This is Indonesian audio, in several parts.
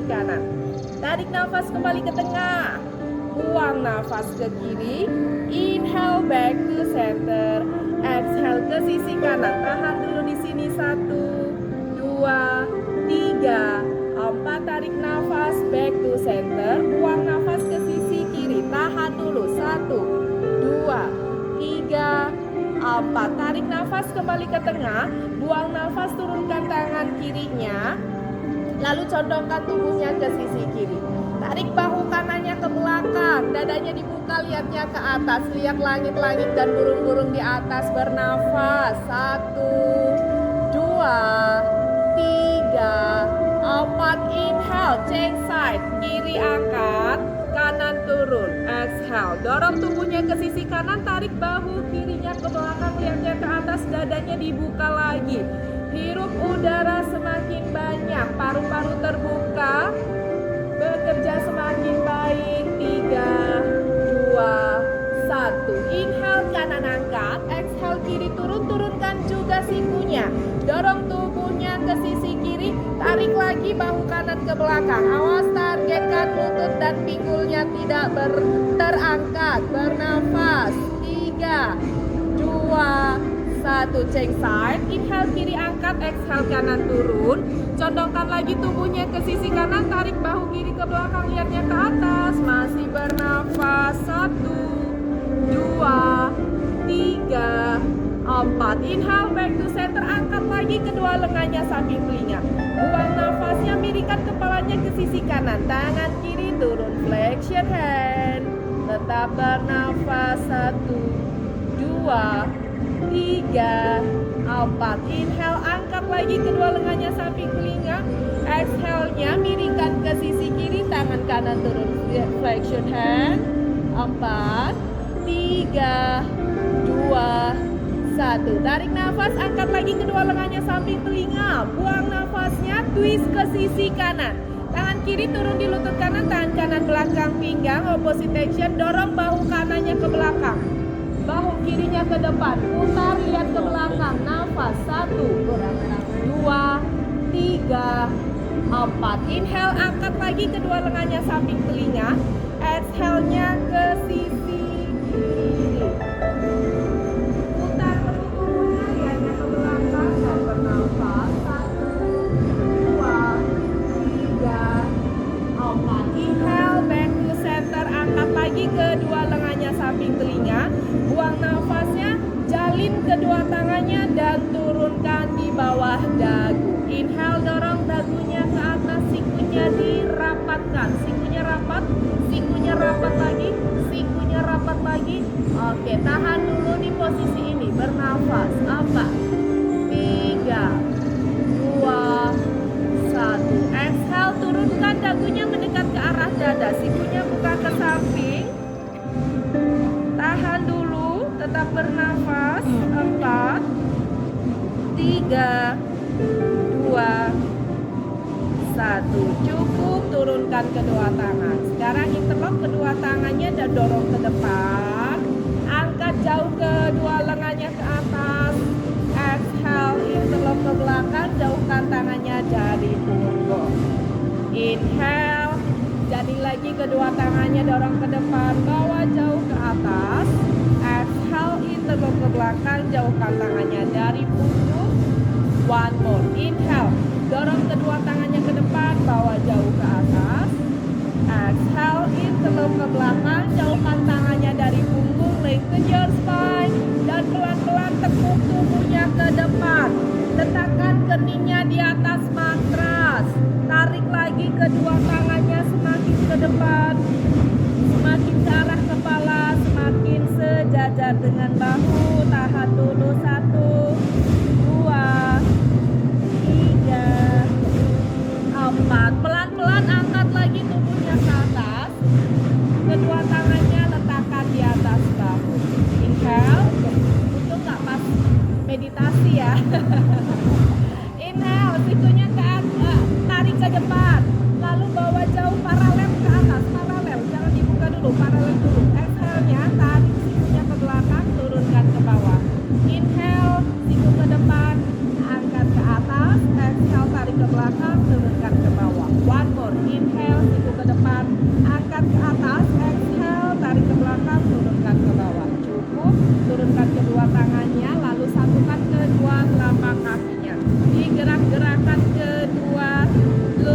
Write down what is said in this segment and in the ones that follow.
kanan. Tarik nafas kembali ke tengah. Buang nafas ke kiri. Inhale back to center. Exhale ke sisi kanan. Tahan dulu di sini. 1, 2, 3, 4. Tarik nafas back to center. Buang nafas ke sisi kiri. Tahan dulu. 1, 2, 3, 4. Tarik nafas kembali ke tengah. Buang nafas, turunkan tangan kirinya. Lalu condongkan tubuhnya ke sisi kiri. Tarik bahu kanannya ke belakang. Dadanya dibuka, lihatnya ke atas. Lihat langit-langit dan burung-burung di atas. Bernafas. 1, 2, 3, 4. Inhale, change side. Kiri angkat, kanan turun. Exhale, dorong tubuhnya ke sisi kanan. Tarik bahu kirinya ke belakang, lihatnya ke atas. Dadanya dibuka lagi. Hirup udara semakin banyak. Paru-paru terbuka. Bekerja semakin baik. 3, 2, 1. Inhale, kanan angkat. Exhale, kiri turun. Turunkan juga sikunya. Dorong tubuhnya ke sisi kiri. Tarik lagi bahu kanan ke belakang. Awas, targetkan lutut dan pinggulnya tidak terangkat. Bernafas. 3, 2, 1. Change side. Inhale kiri angkat. Exhale kanan turun. Condongkan lagi tubuhnya ke sisi kanan. Tarik bahu kiri ke belakang. Lihatnya ke atas. Masih bernafas. 1, 2, 3, 4. Inhale back to center. Angkat lagi kedua lengannya samping telinga. Buang nafasnya, miringkan kepalanya ke sisi kanan. Tangan kiri turun, flexion hand. Tetap bernafas. 1, 2, 3, 4. Inhale, angkat lagi kedua lengannya samping telinga. Exhale-nya miringkan ke sisi kiri. Tangan kanan turun, flexion hand. 4, 3, 2, 1. Tarik nafas, angkat lagi kedua lengannya samping telinga. Buang nafasnya, twist ke sisi kanan. Tangan kiri turun di lutut kanan, tangan kanan belakang pinggang, opposite action. Dorong bahu kanannya ke belakang. Bahu kirinya ke depan. Putar, lihat ke belakang. Nafas. 1, 2, 3, 4. Inhale, angkat lagi kedua lengannya samping telinga. Exhale-nya ke sisi kiri. Putar perut tubuhnya, lihatnya ke belakang dan bernafas. 1, 2, 3, 4. Inhale, back to center. Angkat lagi kedua lengannya samping telinga. Buang nafasnya, jalin kedua tangannya dan turunkan di bawah dagu. Inhale, dorong dagunya ke atas, sikunya dirapatkan. Sikunya rapat, sikunya rapat lagi, sikunya rapat lagi. Oke, tahan dulu di posisi ini. Bernafas. 4, 3, 2, 1. Exhale, turunkan dagunya mendekat ke arah dada. Sikunya buka ke samping. Tahan dulu, tetap bernafas. 4, 3, 2, 1. Cukup, turunkan kedua tangan. Sekarang interlock kedua tangannya dan dorong ke depan. Angkat jauh kedua lengannya ke atas. Exhale, interlock ke belakang. Jauhkan tangannya dari punggung. Inhale, jadi lagi kedua tangannya, dorong ke depan. Bawa jauh ke atas. Exhale, interlock ke belakang. Jauhkan tangannya dari punggung. One more. Inhale, dorong kedua tangannya ke depan, bawa jauh ke atas. Exhale, interlock ke belakang, jauhkan tangannya dari punggung, lengthen your spine. Dan pelan-pelan tekuk tubuhnya ke depan. Letakkan keningnya di atas matras. Tarik lagi kedua tangannya semakin ke depan. Semakin ke arah kepala, semakin sejajar dengan bahu. Tahan dulu. 1, 2, 3, 4. Pelan-pelan angkat lagi tubuhnya ke atas. Kedua tangannya letakkan di atas bahu. Inhale. Untung nggak pas meditasi ya. Inhale, sikunya ke atas, tarik ke depan. Lalu bawa jauh paralel ke atas. Paralel, jangan dibuka dulu, paralel dulu. Exhale-nya, tarik sikunya ke belakang, turunkan ke bawah. Inhale, siku ke depan, angkat ke atas. Exhale, tarik ke belakang, turunkan ke bawah. One more. Inhale.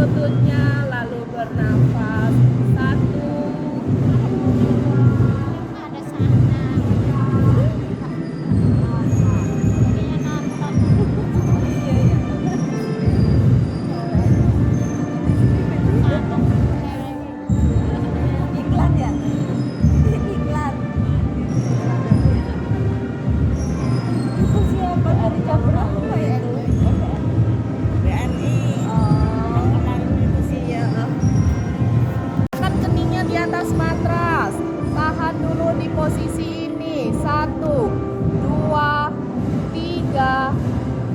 lututnya, lalu bernafas. 1, Ada sana. Dia nonton. Iklan ya? Iklan. Itu siapa dari jam berapa ya? BNI. Yang kemarin itu sih ya. Angkat keningnya di atas matras. Tahan dulu di posisi ini. 1, 2, 3,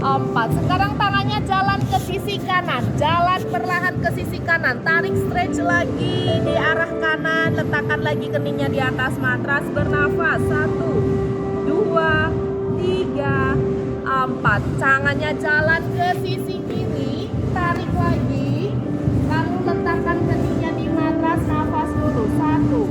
4. Sekarang tangannya jalan ke sisi kanan. Jalan perlahan ke sisi kanan. Tarik stretch lagi di arah kanan. Letakkan lagi keningnya di atas matras. Bernafas. 1, 2, 3, 4. Tangannya jalan ke sisi kiri. Tarik lagi. Lalu letakkan keningnya di matras. Nafas dulu. 1,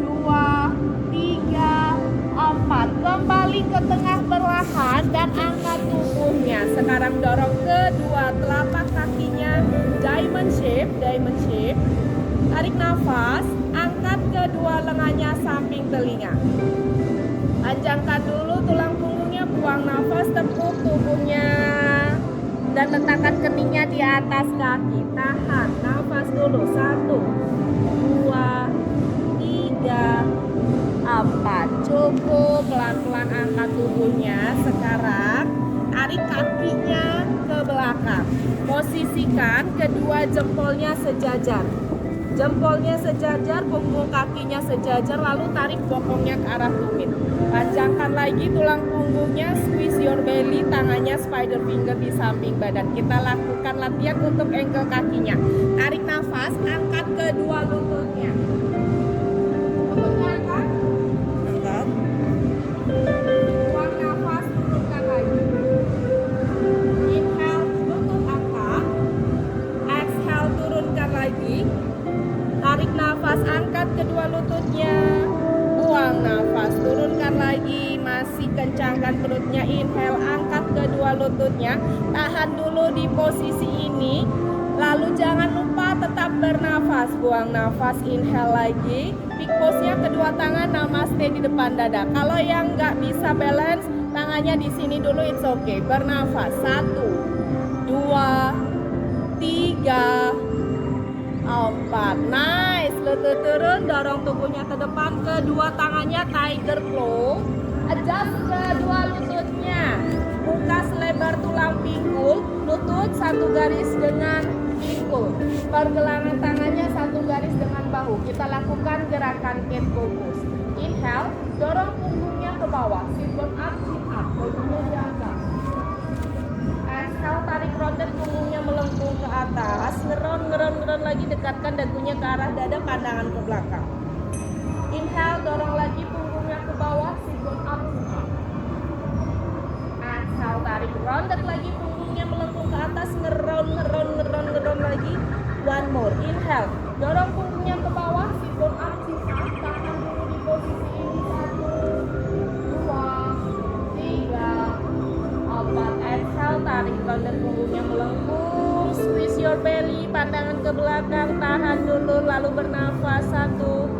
2, 3, 4. Kembali ke tengah perlahan dan angkat tubuhnya. Sekarang dorong kedua telapak kakinya diamond shape, diamond shape. Tarik nafas, angkat kedua lengannya samping telinga. Panjangkan dulu tulang punggungnya, buang nafas, tepuk tubuhnya. Dan letakkan keningnya di atas kaki. Tahan, nafas dulu. 1, 2, 3, 4. Cukup, pelan-pelan angkat tubuhnya. Sekarang tarik kakinya ke belakang. Posisikan kedua jempolnya sejajar. Jempolnya sejajar, punggung kakinya sejajar, lalu tarik bokongnya ke arah tumit. Panjangkan lagi tulang punggungnya, squeeze your belly, tangannya spider finger di samping badan. Kita lakukan latihan untuk ankle kakinya. Tarik nafas, angkat kedua lututnya. Lututnya angkat. Angkat. Buang nafas, turunkan lagi. Inhale, lutut angkat. Exhale, turunkan lagi. Tarik nafas, angkat kedua lututnya. Buang nafas, turunkan lagi. Masih kencangkan perutnya. Inhale, angkat kedua lututnya. Tahan dulu di posisi ini. Lalu jangan lupa tetap bernafas. Buang nafas, inhale lagi. Big pose-nya kedua tangan namaste di depan dada. Kalau yang nggak bisa balance, tangannya di sini dulu, it's okay. Bernafas. 1, 2, 3, 4. Nice. Lutut turun, dorong tubuhnya ke depan. Kedua tangannya tiger claw. Adjust kedua lututnya. Buka selebar tulang pinggul. Lutut satu garis dengan pinggul. Pergelangan tangannya satu garis dengan bahu. Kita lakukan gerakan cat pose. Inhale, dorong punggungnya ke bawah. Sit bone up, sit up. Punggungnya diangkat. Exhale, tarik rounded, punggungnya melengkung ke atas. Ngeron lagi, dekatkan dagunya ke arah dada, pandangan ke belakang. Inhale, dorong lagi punggungnya ke bawah, sit bone up, sit up. Exhale, tarik rounded lagi, punggungnya melengkung ke atas, ngeron lagi. One more. Inhale, dorong punggungnya ke bawah, sit bone up, sit up. Tahan dulu di posisi ini. 1, 2, 3, 4. Exhale, tarik rounded, punggungnya melengkung. Squeeze your belly, pandangan ke belakang. Tahan dulu, lalu bernafas. 1,